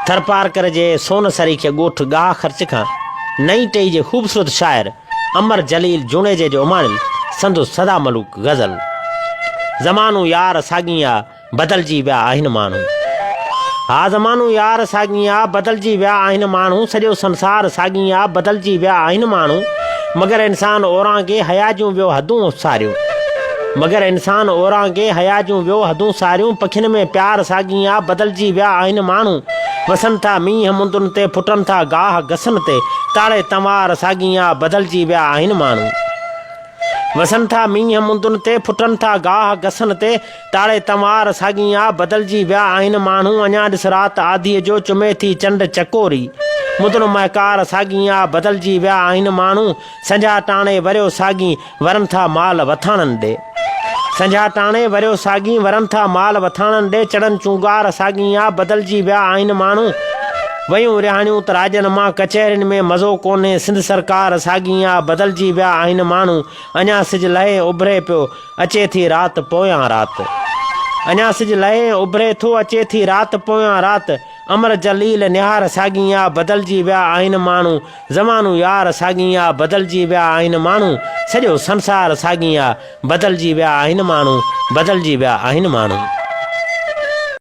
थरपारकर जे सोन सरी के ॻोठ गाह ख़र्च खां नई टई जे ख़ूबसूरत शाइर अमर जलील जुणेजे जो उमाणिल संदो सदा मलूक गज़ल। ज़मानो यार साॻिया बदिलजी विया आहिनि माण्हू। हा ज़मानो यार साॻिया बदिलजी विया आहिनि माण्हू। सॼो संसार साॻिया बदिलजी विया आहिनि माण्हू। मगर इंसान ओरां खे हया जूं वियो हदूं उसारियूं। मगर इंसान ओरां खे हया जूं वियो हदूं सारियूं। पखियुनि में प्यार साॻिया बदिलजी विया आहिनि माण्हू। वसनि था मींहं मुंदुनि ते फुटनि था गाह गसनि ते ताड़े तंवार साॻिया बदिलजी विया आहिनि माण्हू। वसनि था मींहं मुंदुनि ते फुटनि था गाह गसनि ते ताड़े तंवार साॻिया बदिलजी विया आहिनि माण्हू। अञा ॾिस राति आधीअ जो चुमे थी चंड चकोरी मुदुन महकार साॻिया बदिलजी विया आहिनि माण्हू। संझा टाणे वरियो साॻी वरनि था माल वथाणनि ॾे। संझा टाणे वरियो साॻी वरनि था माल वथाणनि ॾे। चढ़नि चूंगार साॻिया बदिलजी विया आहिनि माण्हू। वयूं रिहाणियूं त राजनि मां कचहरियुनि में मज़ो कोन्हे। सिंध सरकार साॻिया बदिलजी विया आहिनि माण्हू। अञा सिज लहे उभरे पियो अचे थी राति पोयां राति। अञा सिज लहे उभरे थो अचे थी राति पोयां राति। अमर जलील निहार साॻिया बदिलजी विया आहिनि माण्हू। ज़मानो यार साॻिया बदिलजी विया आहिनि माण्हू। सॼो संसार साॻिया बदिलजी विया आहिनि माण्हू। बदिलजी विया आहिनि माण्हू।